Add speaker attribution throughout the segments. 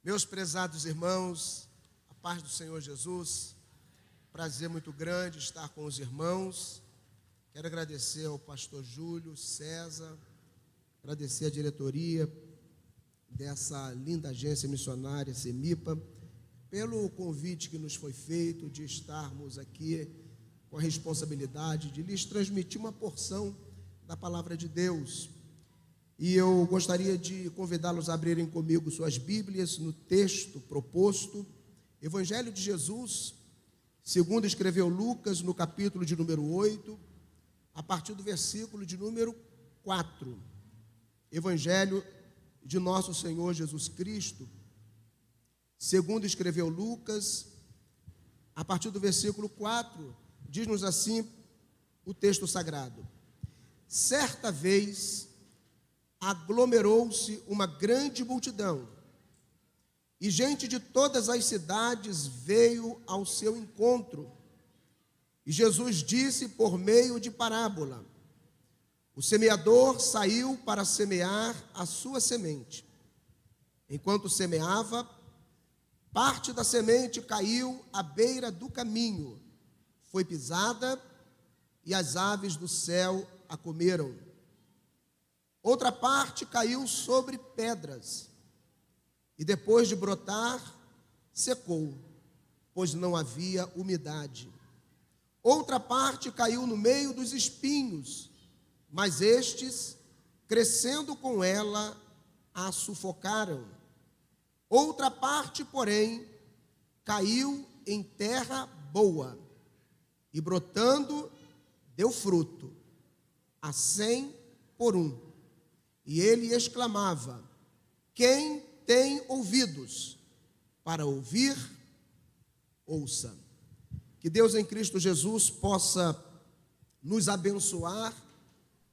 Speaker 1: Meus prezados irmãos, a paz do Senhor Jesus, prazer muito grande estar com os irmãos. Quero agradecer ao pastor Júlio César, agradecer a diretoria dessa linda agência missionária, CEMIPA, pelo convite que nos foi feito de estarmos aqui com a responsabilidade de lhes transmitir uma porção da palavra de Deus. E eu gostaria de convidá-los a abrirem comigo suas Bíblias no texto proposto, Evangelho de Jesus, segundo escreveu Lucas, no capítulo de número 8, a partir do versículo de número 4. Evangelho de nosso Senhor Jesus Cristo, segundo escreveu Lucas, a partir do versículo 4, diz-nos assim o texto sagrado: certa vez aglomerou-se uma grande multidão, e gente de todas as cidades veio ao seu encontro. E Jesus disse por meio de parábola: o semeador saiu para semear a sua semente. Enquanto semeava, parte da semente caiu à beira do caminho, foi pisada e as aves do céu a comeram. Outra parte caiu sobre pedras, e depois de brotar, secou, pois não havia umidade. Outra parte caiu no meio dos espinhos, mas estes, crescendo com ela, a sufocaram. Outra parte, porém, caiu em terra boa, e brotando, deu fruto, a 100 por 1. E ele exclamava: quem tem ouvidos para ouvir, ouça. Que Deus em Cristo Jesus possa nos abençoar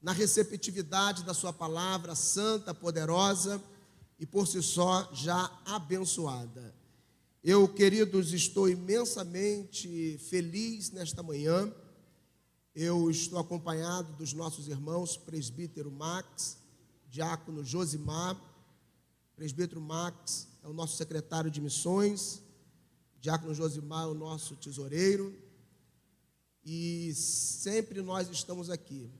Speaker 1: na receptividade da sua palavra santa, poderosa e por si só já abençoada. Eu, queridos, estou imensamente feliz nesta manhã. Eu estou acompanhado dos nossos irmãos, presbítero Max, diácono Josimar. Presbítero Max é o nosso secretário de missões, diácono Josimar é o nosso tesoureiro, e sempre nós estamos aqui.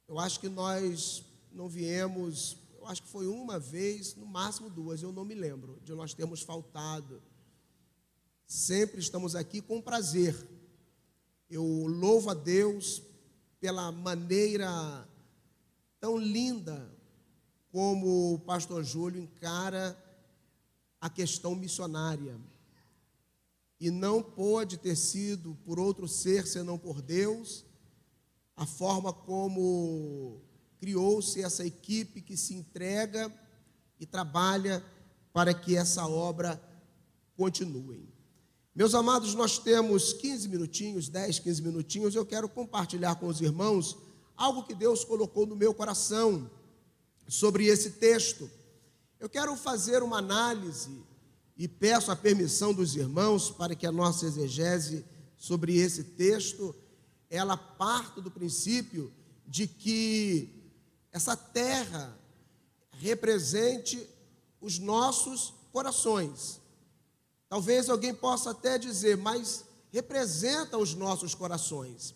Speaker 1: Eu acho que nós não viemos, eu acho que foi uma vez, no máximo duas, eu não me lembro de nós termos faltado. Sempre estamos aqui com prazer. Eu louvo a Deus pela maneira tão linda como o pastor Júlio encara a questão missionária. E não pode ter sido por outro ser senão por Deus, a forma como criou-se essa equipe que se entrega e trabalha para que essa obra continue. Meus amados, nós temos 15 minutinhos, 10, 15 minutinhos, eu quero compartilhar com os irmãos algo que Deus colocou no meu coração sobre esse texto. Eu quero fazer uma análise e peço a permissão dos irmãos para que a nossa exegese sobre esse texto, ela parte do princípio de que essa terra represente os nossos corações. Talvez alguém possa até dizer, mas representa os nossos corações.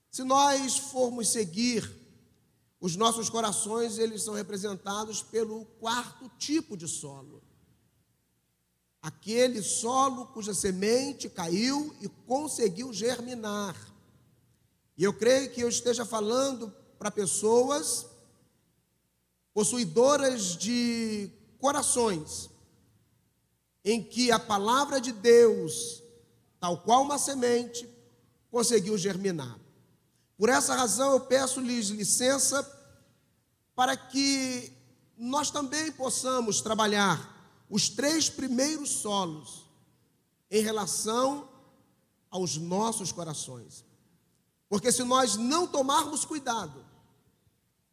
Speaker 1: Se nós formos seguir, os nossos corações, eles são representados pelo quarto tipo de solo. Aquele solo cuja semente caiu e conseguiu germinar. E eu creio que eu esteja falando para pessoas possuidoras de corações, em que a palavra de Deus, tal qual uma semente, conseguiu germinar. Por essa razão eu peço-lhes licença para que nós também possamos trabalhar os 3 primeiros solos em relação aos nossos corações. Porque se nós não tomarmos cuidado,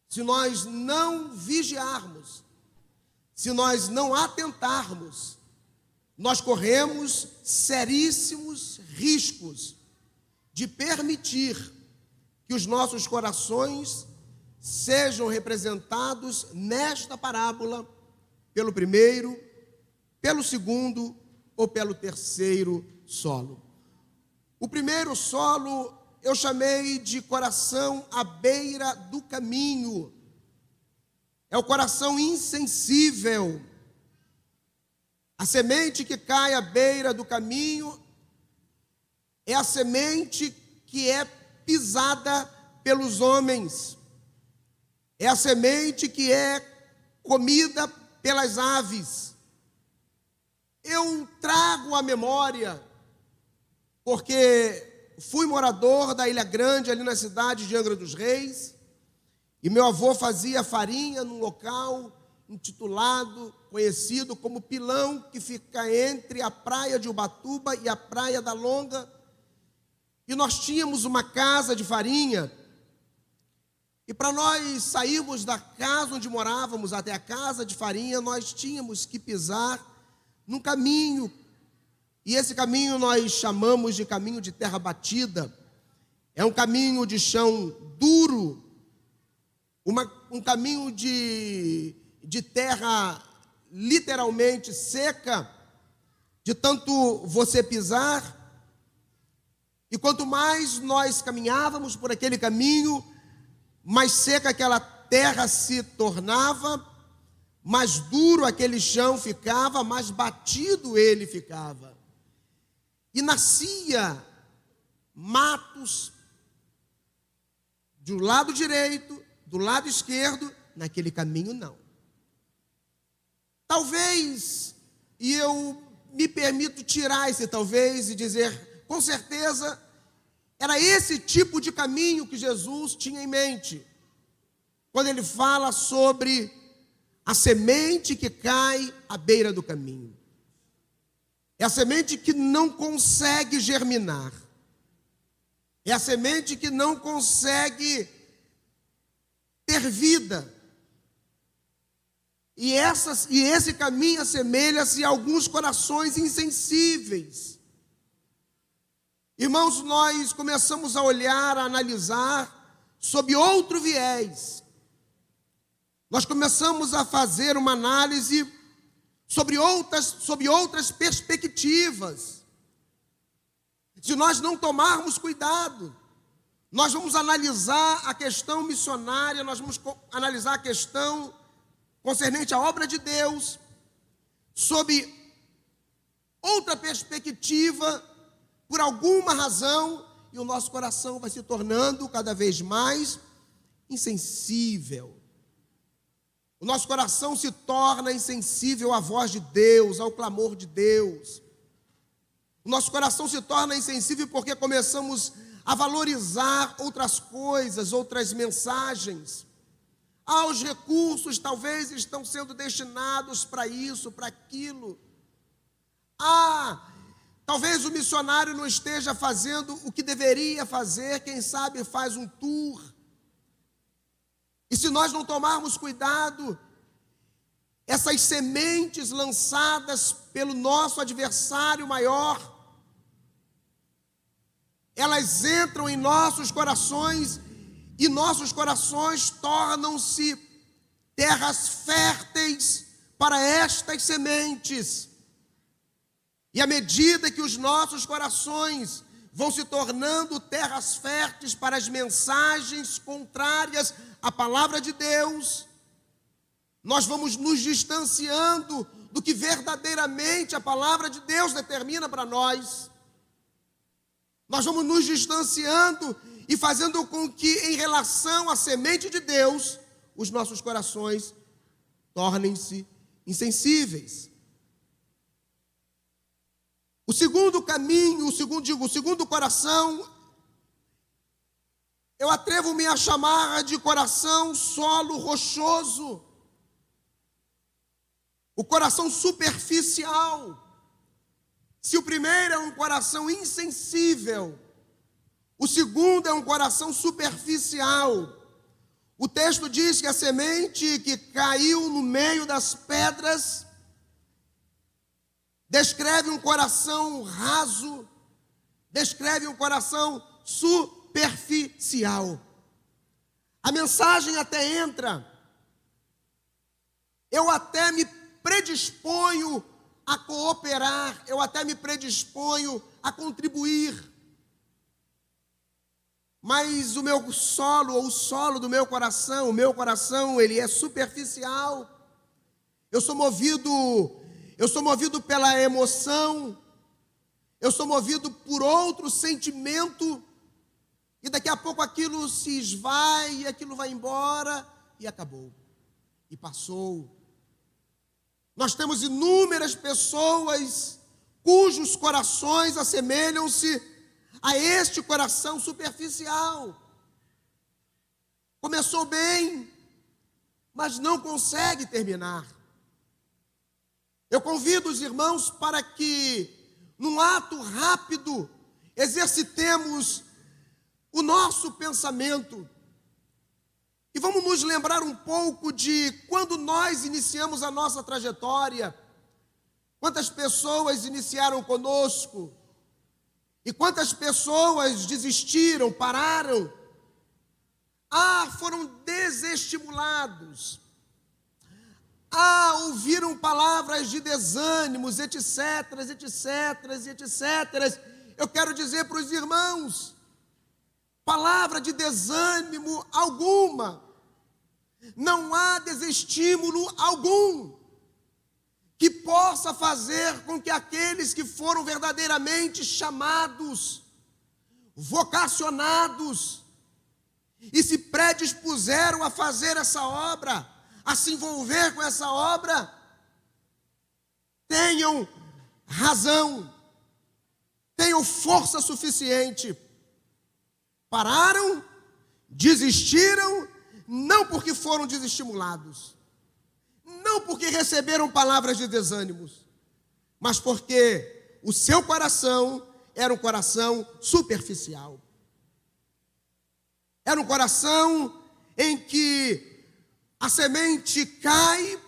Speaker 1: se nós não vigiarmos, se nós não atentarmos, nós corremos seríssimos riscos de permitir que os nossos corações sejam representados nesta parábola pelo primeiro, pelo segundo ou pelo terceiro solo. O primeiro solo eu chamei de coração à beira do caminho. É o coração insensível. A semente que cai à beira do caminho é a semente que é pisada pelos homens. É a semente que é comida pelas aves. Eu trago à memória, porque fui morador da Ilha Grande, ali na cidade de Angra dos Reis, e meu avô fazia farinha num local intitulado, conhecido como Pilão, que fica entre a praia de Ubatuba e a praia da Longa. E nós tínhamos uma casa de farinha, e para nós sairmos da casa onde morávamos até a casa de farinha, nós tínhamos que pisar num caminho, e esse caminho nós chamamos de caminho de terra batida. É um caminho de chão duro, um caminho de terra literalmente seca, de tanto você pisar. E quanto mais nós caminhávamos por aquele caminho, mais seca aquela terra se tornava, mais duro aquele chão ficava, mais batido ele ficava. E nascia matos do lado direito, do lado esquerdo, naquele caminho não. Talvez, e eu me permito tirar esse talvez e dizer, com certeza, era esse tipo de caminho que Jesus tinha em mente, quando ele fala sobre a semente que cai à beira do caminho. É a semente que não consegue germinar. É a semente que não consegue ter vida. E esse caminho assemelha-se a alguns corações insensíveis. Irmãos, nós começamos a olhar, a analisar sob outro viés. Nós começamos a fazer uma análise sobre outras perspectivas. Se nós não tomarmos cuidado, nós vamos analisar a questão missionária, nós vamos analisar a questão concernente à obra de Deus, sob outra perspectiva, por alguma razão, e o nosso coração vai se tornando cada vez mais insensível. O nosso coração se torna insensível à voz de Deus, ao clamor de Deus. O nosso coração se torna insensível porque começamos a valorizar outras coisas, outras mensagens. Os recursos talvez estão sendo destinados para isso, para aquilo. Talvez o missionário não esteja fazendo o que deveria fazer, quem sabe faz um tour. E se nós não tomarmos cuidado, essas sementes lançadas pelo nosso adversário maior, elas entram em nossos corações e nossos corações tornam-se terras férteis para estas sementes. E à medida que os nossos corações vão se tornando terras férteis para as mensagens contrárias à palavra de Deus, nós vamos nos distanciando do que verdadeiramente a palavra de Deus determina para nós. Nós vamos nos distanciando e fazendo com que, em relação à semente de Deus, os nossos corações tornem-se insensíveis. O segundo caminho, o segundo coração, eu atrevo-me a chamar de coração solo rochoso. O coração superficial. Se o primeiro é um coração insensível, o segundo é um coração superficial. O texto diz que a semente que caiu no meio das pedras descreve um coração raso, descreve um coração superficial. A mensagem até entra, eu até me predisponho a cooperar, eu até me predisponho a contribuir. Mas o meu solo, ou o solo do meu coração, o meu coração, ele é superficial. Eu sou movido pela emoção, eu sou movido por outro sentimento, e daqui a pouco aquilo se esvai, aquilo vai embora, e acabou, e passou. Nós temos inúmeras pessoas cujos corações assemelham-se a este coração superficial. Começou bem, mas não consegue terminar. Eu convido os irmãos para que, num ato rápido, exercitemos o nosso pensamento. E vamos nos lembrar um pouco de quando nós iniciamos a nossa trajetória, quantas pessoas iniciaram conosco, e quantas pessoas desistiram, pararam, foram desestimulados, ouviram palavras de desânimos, etc, etc, etc. Eu quero dizer para os irmãos, palavra de desânimo alguma, não há desestímulo algum que possa fazer com que aqueles que foram verdadeiramente chamados, vocacionados e se predispuseram a fazer essa obra, a se envolver com essa obra, tenham razão, tenham força suficiente. Pararam, desistiram, não porque foram desestimulados, não porque receberam palavras de desânimos, mas porque o seu coração era um coração superficial. Era um coração em que a semente cai,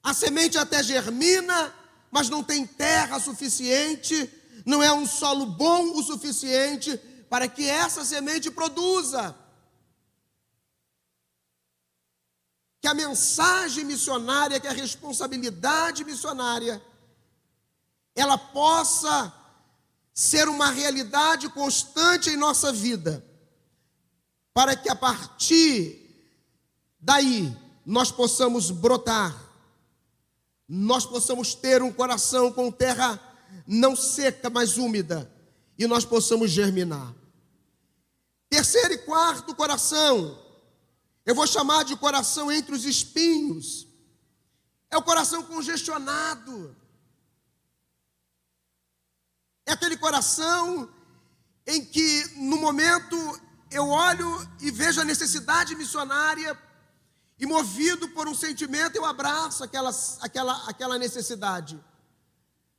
Speaker 1: a semente até germina, mas não tem terra suficiente, não é um solo bom o suficiente para que essa semente produza. Que a mensagem missionária, que a responsabilidade missionária, ela possa ser uma realidade constante em nossa vida, para que a partir daí nós possamos brotar, nós possamos ter um coração com terra não seca, mas úmida, e nós possamos germinar. Terceiro e quarto coração, eu vou chamar de coração entre os espinhos. É o coração congestionado. É aquele coração em que, no momento, eu olho e vejo a necessidade missionária e, movido por um sentimento, eu abraço aquela necessidade.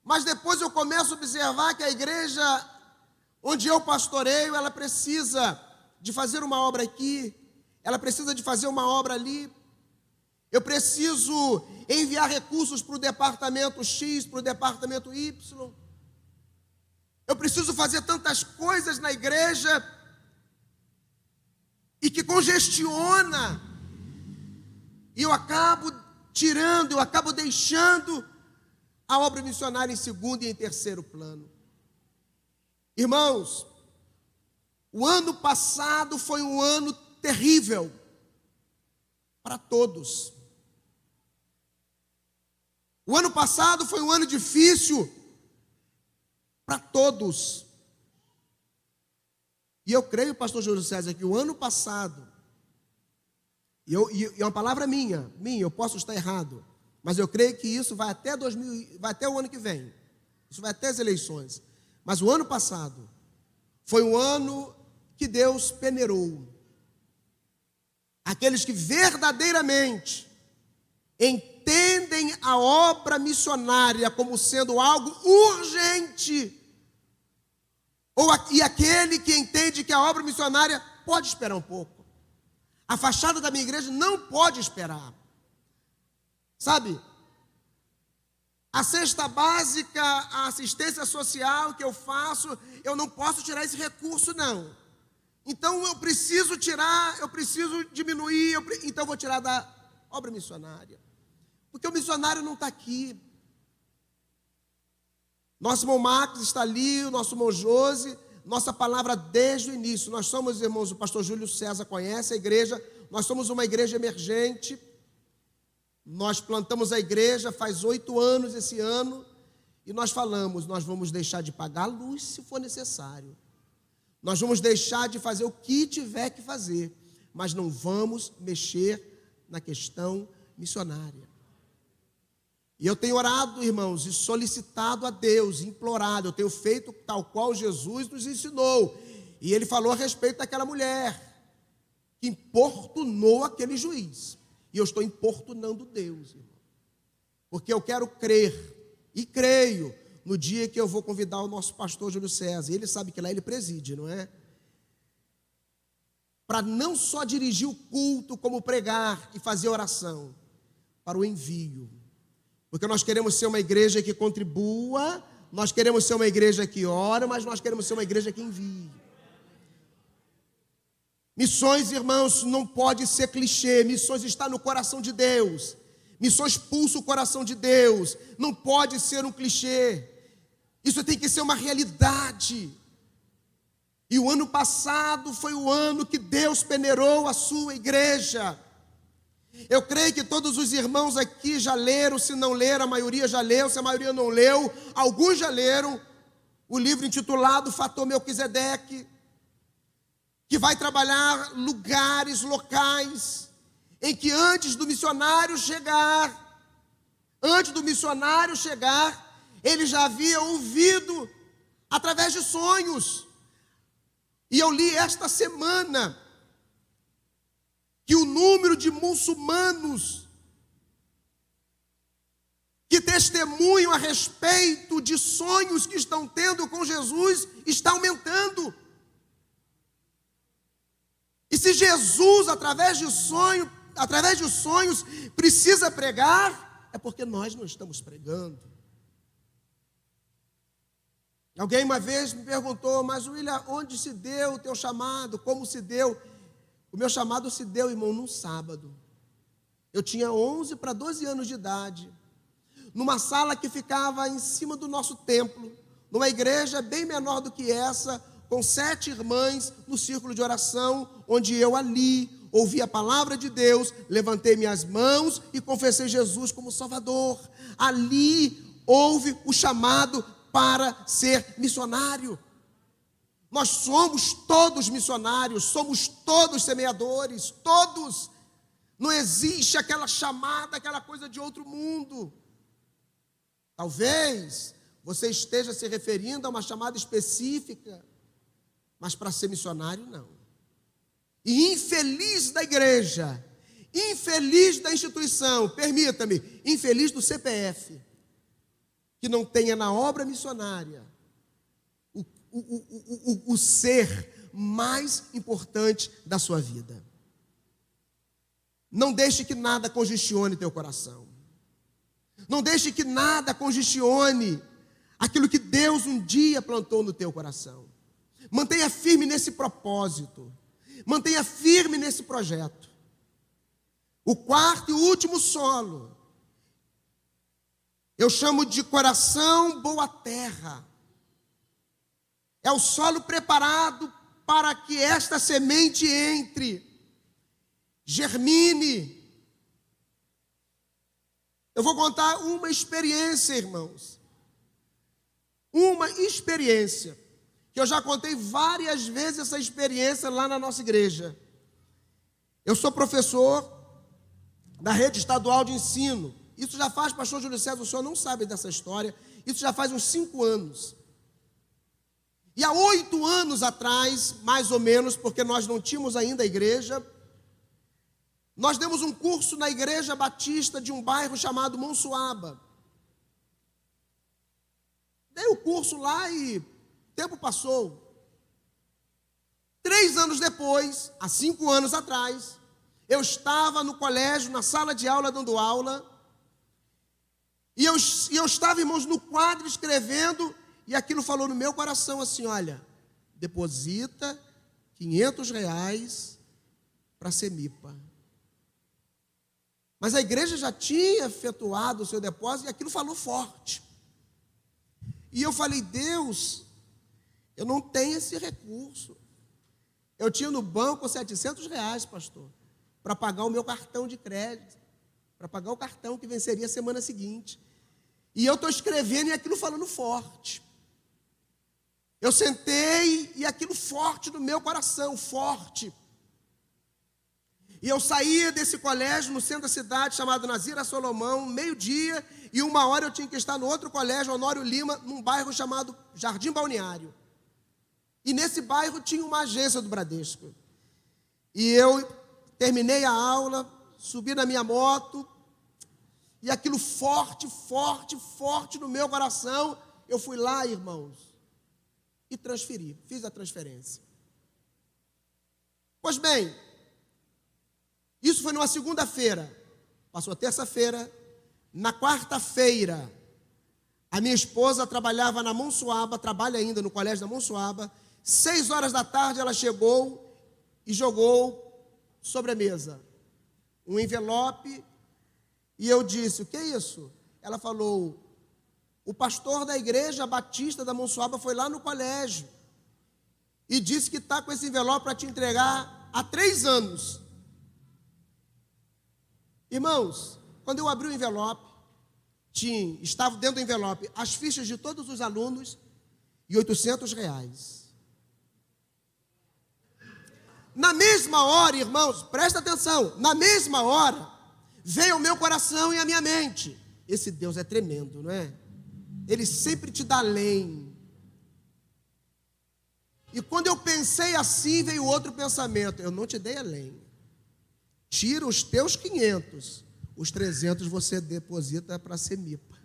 Speaker 1: Mas depois eu começo a observar que a igreja onde eu pastoreio, ela precisa de fazer uma obra aqui, ela precisa de fazer uma obra ali. Eu preciso enviar recursos para o departamento X, para o departamento Y. Eu preciso fazer tantas coisas na igreja e que congestiona. E eu acabo deixando a obra missionária em segundo e em terceiro plano. Irmãos, o ano passado foi um ano terrível para todos. O ano passado foi um ano difícil para todos. E eu creio, pastor Júlio César, que o ano passado, e é uma palavra minha, eu posso estar errado, mas eu creio que isso vai até o ano que vem. Isso vai até as eleições. Mas o ano passado foi um ano que Deus peneirou aqueles que verdadeiramente entendem a obra missionária como sendo algo urgente, e aquele que entende que a obra missionária pode esperar um pouco. A fachada da minha igreja não pode esperar. Sabe? A cesta básica, a assistência social que eu faço, eu não posso tirar esse recurso, não. Então eu preciso tirar, eu preciso diminuir, então eu vou tirar da obra missionária. Porque o missionário não está aqui. Nosso irmão Marcos está ali, o nosso irmão Josi, nossa palavra desde o início. Nós somos, irmãos, o pastor Júlio César conhece a igreja, nós somos uma igreja emergente. Nós plantamos a igreja faz 8 anos esse ano, e nós falamos, nós vamos deixar de pagar a luz se for necessário. Nós vamos deixar de fazer o que tiver que fazer, mas não vamos mexer na questão missionária. E eu tenho orado, irmãos, e solicitado a Deus, implorado, eu tenho feito tal qual Jesus nos ensinou. E ele falou a respeito daquela mulher que importunou aquele juiz. E eu estou importunando Deus, irmão, porque eu quero crer, e creio, no dia que eu vou convidar o nosso pastor Júlio César. Ele sabe que lá ele preside, não é? Para não só dirigir o culto, como pregar e fazer oração, para o envio. Porque nós queremos ser uma igreja que contribua, nós queremos ser uma igreja que ora, mas nós queremos ser uma igreja que envie. Missões, irmãos, não pode ser clichê. Missões está no coração de Deus. Missões pulsa o coração de Deus. Não pode ser um clichê. Isso tem que ser uma realidade. E o ano passado foi o ano que Deus peneirou a sua igreja. Eu creio que todos os irmãos aqui já leram, se não leram, a maioria já leu, se a maioria não leu, alguns já leram o livro intitulado Fator Melquisedeque, que vai trabalhar lugares, locais, em que antes do missionário chegar, ele já havia ouvido através de sonhos. E eu li esta semana que o número de muçulmanos que testemunham a respeito de sonhos que estão tendo com Jesus está aumentando. E se Jesus, através de sonhos, precisa pregar, é porque nós não estamos pregando. Alguém uma vez me perguntou, mas William, onde se deu o teu chamado? Como se deu? O meu chamado se deu, irmão, num sábado. Eu tinha 11 para 12 anos de idade, numa sala que ficava em cima do nosso templo, numa igreja bem menor do que essa, com 7 irmãs no círculo de oração, onde eu ali ouvi a palavra de Deus, levantei minhas mãos e confessei Jesus como Salvador. Ali houve o chamado para ser missionário. Nós somos todos missionários, somos todos semeadores, todos. Não existe aquela chamada, aquela coisa de outro mundo. Talvez você esteja se referindo a uma chamada específica, mas para ser missionário, não. E infeliz da igreja, infeliz da instituição, permita-me, infeliz do CPF, que não tenha na obra missionária o ser mais importante da sua vida. Não deixe que nada congestione teu coração. Não deixe que nada congestione aquilo que Deus um dia plantou no teu coração. Mantenha firme nesse propósito. Mantenha firme nesse projeto. O quarto e último solo, eu chamo de coração boa terra. É o solo preparado para que esta semente entre, germine. Eu vou contar uma experiência, irmãos. Uma experiência, que eu já contei várias vezes essa experiência lá na nossa igreja. Eu sou professor da rede estadual de ensino. Isso já faz, pastor Júlio César, o senhor não sabe dessa história, isso já faz uns 5 anos. E há 8 anos atrás, mais ou menos, porque nós não tínhamos ainda a igreja, nós demos um curso na igreja batista de um bairro chamado Monsuaba. Dei o curso lá e o tempo passou. 3 anos depois, há 5 anos atrás, eu estava no colégio, na sala de aula, dando aula, e eu estava, irmãos, no quadro escrevendo, e aquilo falou no meu coração assim, olha, deposita R$500 para a Semipa. Mas a igreja já tinha efetuado o seu depósito e aquilo falou forte. E eu falei, Deus, eu não tenho esse recurso. Eu tinha no banco R$700, pastor, para pagar o meu cartão de crédito, para pagar o cartão que venceria a semana seguinte. E eu estou escrevendo e aquilo falando forte. Eu sentei e aquilo forte no meu coração, forte. E eu saía desse colégio no centro da cidade, chamado Nazira Solomão, 12:00, e 1h eu tinha que estar no outro colégio, Honório Lima, num bairro chamado Jardim Balneário. E nesse bairro tinha uma agência do Bradesco. E eu terminei a aula, subi na minha moto, e aquilo forte, forte, forte no meu coração, eu fui lá, irmãos, e transferi, fiz a transferência. Pois bem, isso foi numa segunda-feira, passou a terça-feira, na quarta-feira, a minha esposa trabalhava na Monsuaba, trabalha ainda no colégio da Monsuaba, 18h ela chegou e jogou sobre a mesa um envelope, e eu disse, o que é isso? Ela falou, o pastor da igreja batista da Monsuaba foi lá no colégio e disse que está com esse envelope para te entregar há 3 anos. Irmãos, quando eu abri o envelope, estava dentro do envelope as fichas de todos os alunos e R$800. Na mesma hora, irmãos, presta atenção, na mesma hora, veio ao meu coração e à minha mente. Esse Deus é tremendo, não é? Ele sempre te dá além. E quando eu pensei assim, veio outro pensamento, eu não te dei além. Tira os teus 500, os 300 você deposita para a Semipa.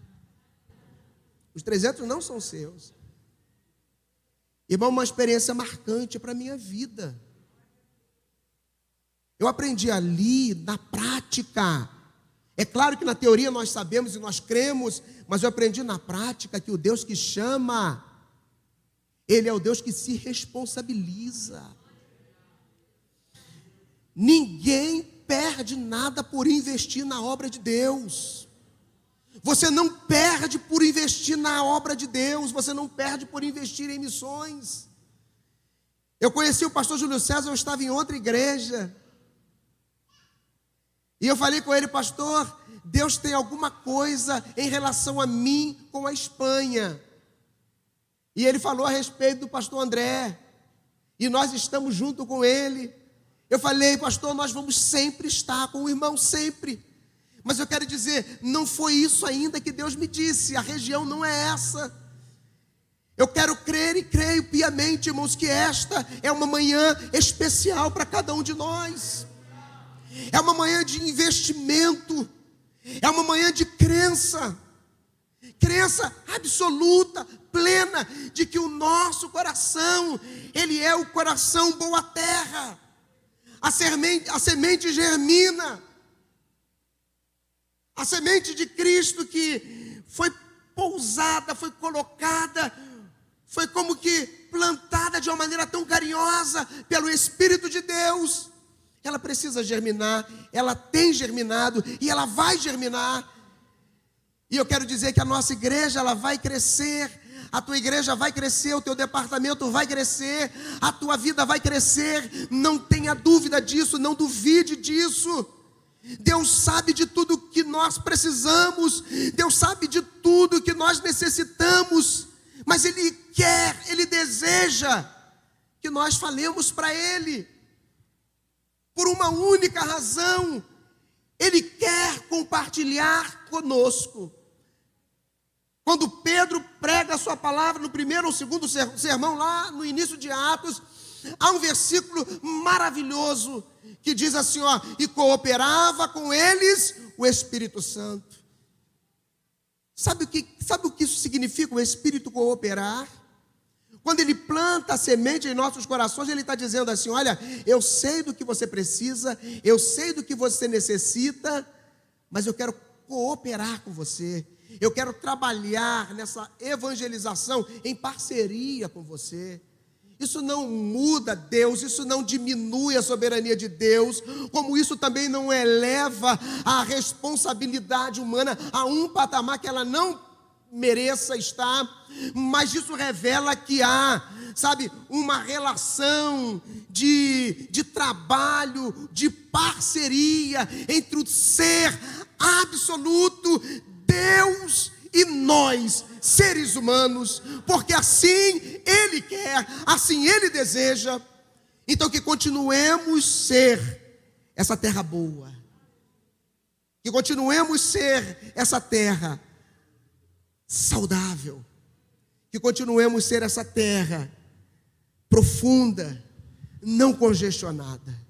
Speaker 1: Os 300 não são seus. Irmão, uma experiência marcante para a minha vida. Eu aprendi ali, na prática. É claro que na teoria nós sabemos e nós cremos, mas eu aprendi na prática que o Deus que chama, Ele é o Deus que se responsabiliza. Ninguém perde nada por investir na obra de Deus. Você não perde por investir na obra de Deus, você não perde por investir em missões. Eu conheci o pastor Júlio César, eu estava em outra igreja, e eu falei com ele, pastor, Deus tem alguma coisa em relação a mim com a Espanha. E ele falou a respeito do pastor André, e nós estamos junto com ele. Eu falei, pastor, nós vamos sempre estar com o irmão, sempre. Mas eu quero dizer, não foi isso ainda que Deus me disse, a região não é essa. Eu quero crer e creio piamente, irmãos, que esta é uma manhã especial para cada um de nós. É uma manhã de investimento, é uma manhã de crença absoluta, plena, de que o nosso coração, ele é o coração boa terra. A semente germina, a semente de Cristo que foi pousada, foi colocada, foi como que plantada de uma maneira tão carinhosa pelo Espírito de Deus. Ela precisa germinar, ela tem germinado e ela vai germinar. E eu quero dizer que a nossa igreja, ela vai crescer, a tua igreja vai crescer, o teu departamento vai crescer, a tua vida vai crescer, não tenha dúvida disso, não duvide disso. Deus sabe de tudo que nós precisamos, Deus sabe de tudo que nós necessitamos, mas Ele quer, Ele deseja que nós falemos para Ele, por uma única razão, Ele quer compartilhar conosco. Quando Pedro prega a sua palavra no primeiro ou segundo sermão, lá no início de Atos, há um versículo maravilhoso que diz assim, ó, e cooperava com eles o Espírito Santo. Sabe o que isso significa, o Espírito cooperar? Quando Ele planta a semente em nossos corações, Ele está dizendo assim, olha, eu sei do que você precisa, eu sei do que você necessita, mas eu quero cooperar com você. Eu quero trabalhar nessa evangelização em parceria com você. Isso não muda Deus, isso não diminui a soberania de Deus, como isso também não eleva a responsabilidade humana a um patamar que ela não mereça estar. mas isso revela que há, sabe, uma relação de trabalho, de parceria entre o ser absoluto, Deus e nós, seres humanos, porque assim Ele quer, assim Ele deseja. Então que continuemos ser essa terra boa, que continuemos ser essa terra saudável, que continuemos ser essa terra profunda, não congestionada.